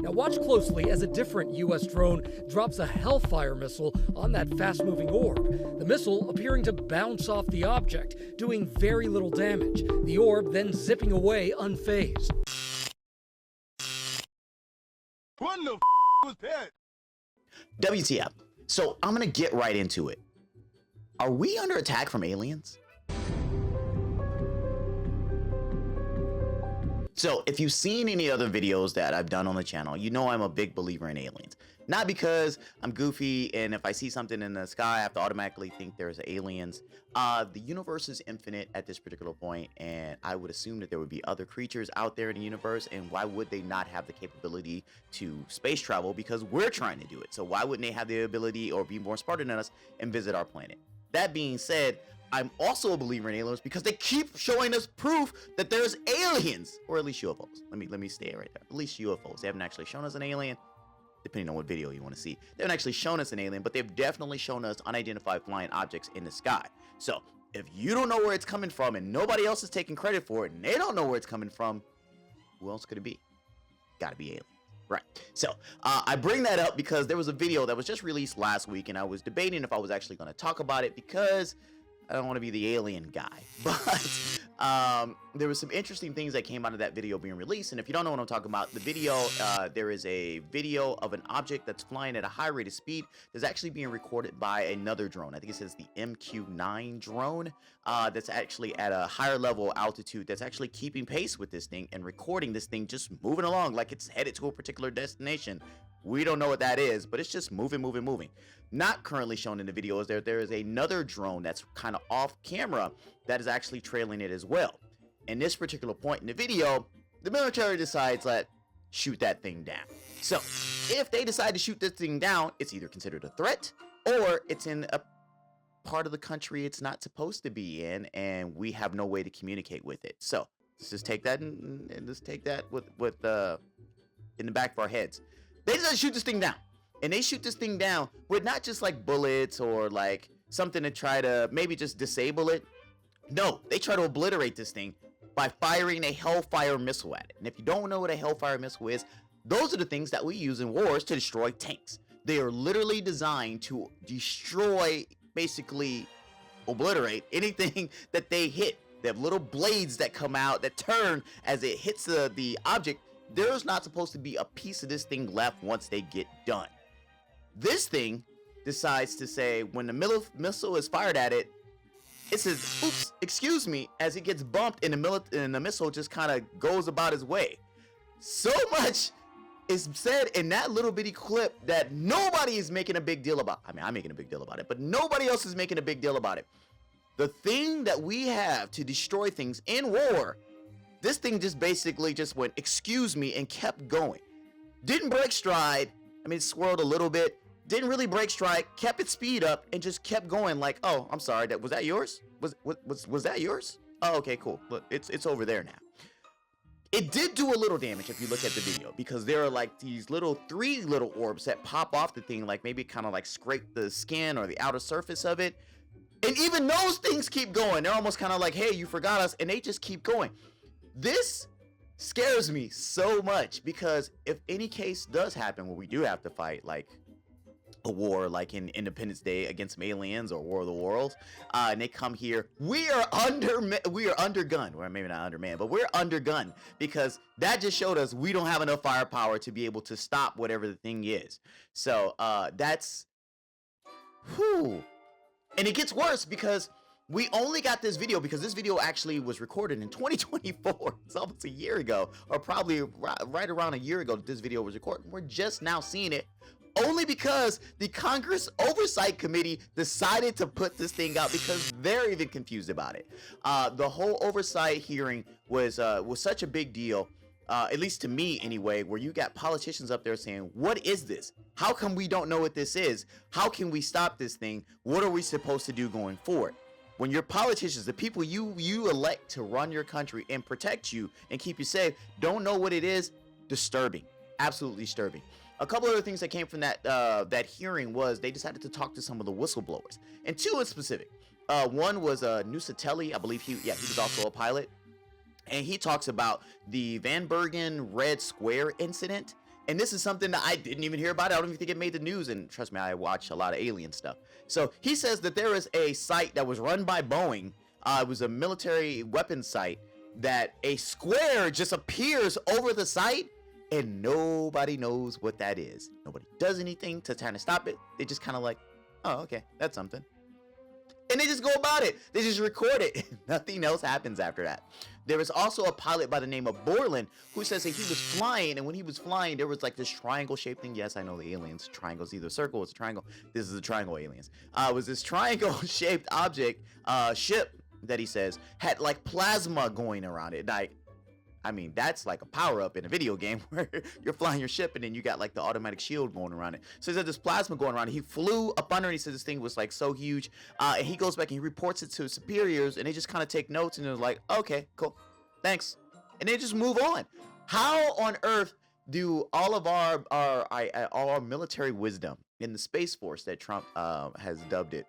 Now watch closely as a different US drone drops a Hellfire missile on that fast-moving orb. The missile appearing to bounce off the object, doing very little damage. The orb then zipping away unfazed. What the was that? WTF. So I'm gonna get right into it. Are we under attack from aliens? So if you've seen any other videos that I've done on the channel, you know I'm a big believer in aliens. Not because I'm goofy and if I see something in the sky, I have to automatically think there's aliens. The universe is infinite at this particular point, and I would assume that there would be other creatures out there in the universe, and why would they not have the capability to space travel? Because we're trying to do it. So why wouldn't they have the ability or be more smarter than us and visit our planet? That being said, I'm also a believer in aliens because they keep showing us proof that there's aliens, or at least UFOs. Let me stay right there. At least UFOs. They haven't actually shown us an alien, depending on what video you want to see. They haven't actually shown us an alien, but they've definitely shown us unidentified flying objects in the sky. So if you don't know where it's coming from and nobody else is taking credit for it and they don't know where it's coming from, who else could it be? Gotta be aliens. Right. So I bring that up because there was a video that was just released last week, and I was debating if I was actually going to talk about it because I don't want to be the alien guy, but there was some interesting things that came out of that video being released. And if you don't know what I'm talking about, the video, there is a video of an object that's flying at a high rate of speed that's actually being recorded by another drone. I think it says the MQ-9 drone that's actually at a higher level altitude that's actually keeping pace with this thing and recording this thing just moving along like it's headed to a particular destination. We don't know what that is, but it's just moving. Not currently shown in the video is there is another drone that's kind of off camera that is actually trailing it as well. In this particular point in the video, the military decides shoot that thing down. So if they decide to shoot this thing down, it's either considered a threat or it's in a part of the country it's not supposed to be in, and we have no way to communicate with it. So let's just take that and let's take that with in the back of our heads. They decide to shoot this thing down. And they shoot this thing down with not just like bullets or like something to try to maybe just disable it. No, they try to obliterate this thing by firing a Hellfire missile at it. And if you don't know what a Hellfire missile is, those are the things that we use in wars to destroy tanks. They are literally designed to destroy, basically obliterate anything that they hit. They have little blades that come out that turn as it hits the object. There's not supposed to be a piece of this thing left once they get done. This thing decides to say, when the missile is fired at it, it says, oops, excuse me, as it gets bumped, and the missile just kind of goes about its way. So much is said in that little bitty clip that nobody is making a big deal about. I mean, I'm making a big deal about it, but nobody else is making a big deal about it. The thing that we have to destroy things in war, this thing just basically just went, excuse me, and kept going. Didn't break stride. I mean, it swirled a little bit. Didn't really break stride. Kept its speed up and just kept going like, oh, I'm sorry. Was that yours? Was that yours? Oh, okay, cool. Look, it's over there now. It did do a little damage if you look at the video, because there are like these three little orbs that pop off the thing, like maybe kind of like scrape the skin or the outer surface of it. And even those things keep going. They're almost kind of like, hey, you forgot us. And they just keep going. This scares me so much, because if any case does happen where we do have to fight like a war like in Independence Day against some aliens or War of the Worlds, and they come here, we are undergunned, or maybe not undermanned, but we're undergunned, because that just showed us we don't have enough firepower to be able to stop whatever the thing is. So that's whew. And it gets worse because we only got this video because this video actually was recorded in 2024. It's almost a year ago, or probably right around a year ago that this video was recorded. We're just now seeing it only because the Congress Oversight Committee decided to put this thing out, because they're even confused about it. The whole oversight hearing was such a big deal, at least to me anyway, where you got politicians up there saying, what is this? How come we don't know what this is? How can we stop this thing? What are we supposed to do going forward? When your politicians, the people you elect to run your country and protect you and keep you safe, don't know what it is, disturbing, absolutely disturbing. A couple other things that came from that hearing was they decided to talk to some of the whistleblowers, and two in specific. One was Nusatelli, I believe he was also a pilot, and he talks about the Van Bergen Red Square incident And this is something that I didn't even hear about. I don't even think it made the news. And trust me, I watch a lot of alien stuff. So he says that there is a site that was run by Boeing. It was a military weapons site that a square just appears over the site and nobody knows what that is. Nobody does anything to try to stop it. They just kind of like, oh, okay, that's something. And they just go about it. They just record it. Nothing else happens after that. There is also a pilot by the name of Borland who says that he was flying, and when he was flying, there was like this triangle-shaped thing. Yes, I know the aliens. Triangle's either a circle, it's a triangle. This is a triangle aliens. It was this triangle-shaped object, ship that he says had like plasma going around it. Like, I mean, that's like a power-up in a video game where you're flying your ship and then you got like the automatic shield going around it. So he said this plasma going around it. He flew up under and he said this thing was like so huge. And he goes back and he reports it to his superiors and they just kind of take notes and they're like, okay, cool, thanks. And they just move on. How on earth do all of our military wisdom in the Space Force that Trump has dubbed it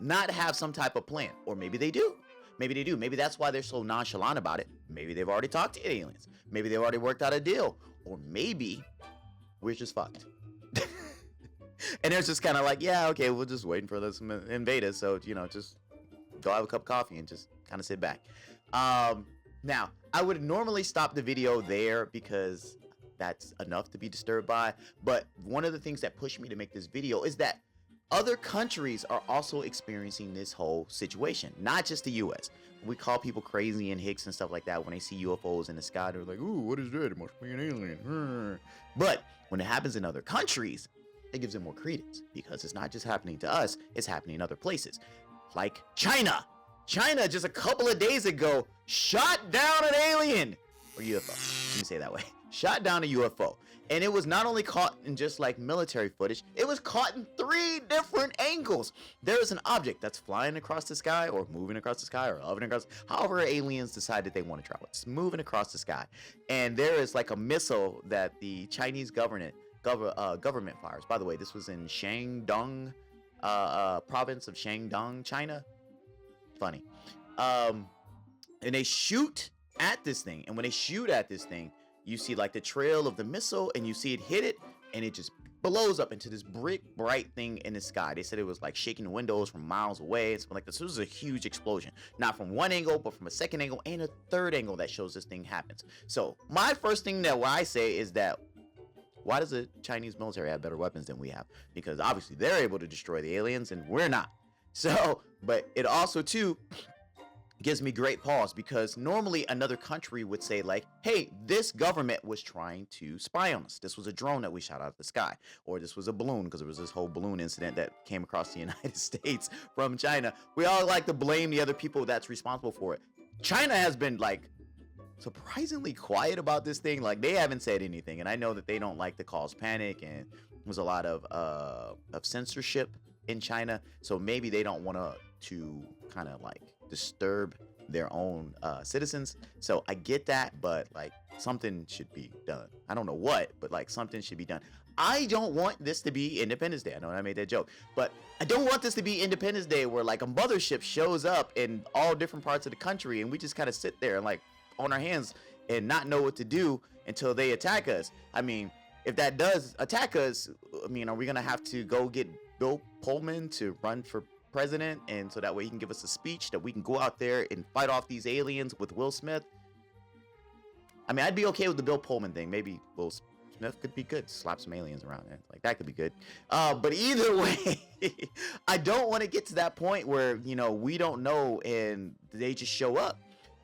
not have some type of plan? Or maybe they do. Maybe they do. Maybe that's why they're so nonchalant about it. Maybe they've already talked to aliens. Maybe they've already worked out a deal. Or maybe we're just fucked. And they're just kind of like, yeah, okay, we're just waiting for this to invade us. So, you know, just go have a cup of coffee and just kind of sit back. Now, I would normally stop the video there because that's enough to be disturbed by. But one of the things that pushed me to make this video is that other countries are also experiencing this whole situation, not just the U.S. We call people crazy and hicks and stuff like that when they see UFOs in the sky. They're like, ooh, what is that? It must be an alien. But when it happens in other countries, it gives it more credence because it's not just happening to us, it's happening in other places. Like China. China just a couple of days ago shot down an alien or UFO. Let me say it that way. Shot down a UFO. And it was not only caught in just like military footage, it was caught in 3 different angles. There is an object that's flying across the sky or moving across the sky or hovering across, however aliens decide that they want to travel. It's moving across the sky. And there is like a missile that the Chinese government fires. By the way, this was in Shandong, province of Shandong, China. Funny. And they shoot at this thing. And when they shoot at this thing, you see like the trail of the missile and you see it hit it and it just blows up into this bright thing in the sky. They said it was like shaking the windows from miles away. It's like this was a huge explosion, not from one angle, but from a second angle and a third angle that shows this thing happens. So my first thing that I say is that why does the Chinese military have better weapons than we have? Because obviously they're able to destroy the aliens and we're not. So, but it also too gives me great pause because normally another country would say like, hey, this government was trying to spy on us. This was a drone that we shot out of the sky, or this was a balloon because there was this whole balloon incident that came across the United States from China. We all like to blame the other people that's responsible for it. China has been like surprisingly quiet about this thing. Like they haven't said anything. And I know that they don't like to cause panic and there's a lot of censorship in China. So maybe they don't want to kind of like disturb their own citizens. So I get that, but like something should be done. I don't know what, but like something should be done. I don't want this to be Independence Day. I know I made that joke, but I don't want this to be Independence Day where like a mothership shows up in all different parts of the country and we just kind of sit there and like on our hands and not know what to do until they attack us. I mean, if that does attack us, I mean, are we gonna have to go get Bill Pullman to run for president and so that way he can give us a speech that we can go out there and fight off these aliens with Will Smith? I mean, I'd be okay with the Bill Pullman thing. Maybe Will Smith could be good, slap some aliens around it, like that could be good. But either way, I don't want to get to that point where, you know, we don't know and they just show up.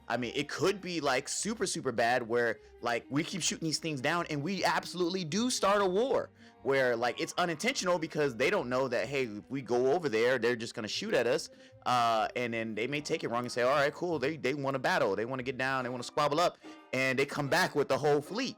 I mean, it could be like super bad where like we keep shooting these things down and we absolutely do start a war where like it's unintentional because they don't know that, hey, if we go over there, they're just going to shoot at us. And then they may take it wrong and say, all right, cool. They want to battle. They want to get down. They want to squabble up and they come back with the whole fleet.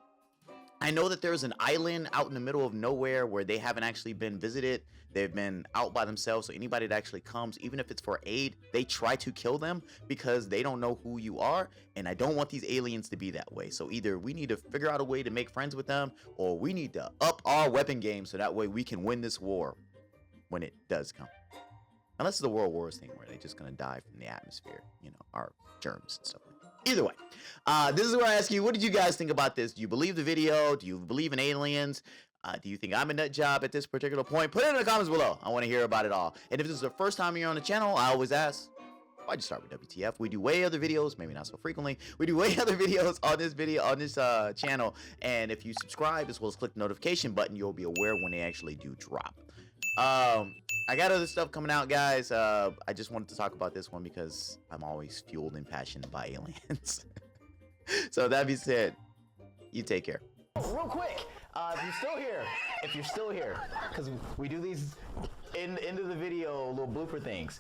I know that there's an island out in the middle of nowhere where they haven't actually been visited. They've been out by themselves. So anybody that actually comes, even if it's for aid, they try to kill them because they don't know who you are. And I don't want these aliens to be that way. So either we need to figure out a way to make friends with them or we need to up our weapon game so that way we can win this war when it does come. Unless it's the World Wars thing where they're just going to die from the atmosphere, you know, our germs and stuff like that. Either way, this is where I ask you, what did you guys think about this? Do you believe the video? Do you believe in aliens? Do you think I'm a nut job at this particular point? Put it in the comments below. I want to hear about it all. And if this is the first time you're on the channel, I always ask, why'd you start with WTF? We do way other videos, maybe not so frequently. We do way other videos on this channel. And if you subscribe as well as click the notification button, you'll be aware when they actually do drop. I got other stuff coming out, guys. I just wanted to talk about this one because I'm always fueled and passionate by aliens. So that being said, you take care. Real quick, if you're still here, because we do these into the video little blooper things.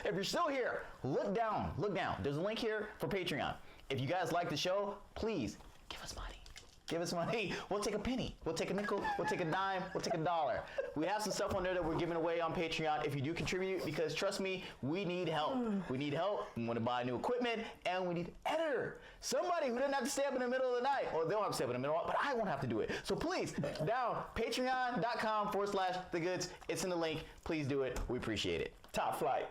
If you're still here, look down. There's a link here for Patreon. If you guys like the show, please give us money. Give us money. We'll take a penny. We'll take a nickel. We'll take a dime. We'll take a dollar. We have some stuff on there that we're giving away on Patreon if you do contribute, because trust me, we need help. We need help. We want to buy new equipment, and we need an editor. Somebody who doesn't have to stay up in the middle of the night. Or they don't have to stay up in the middle, but I won't have to do it. So please, down, patreon.com/thegoods. It's in the link. Please do it. We appreciate it. Top flight.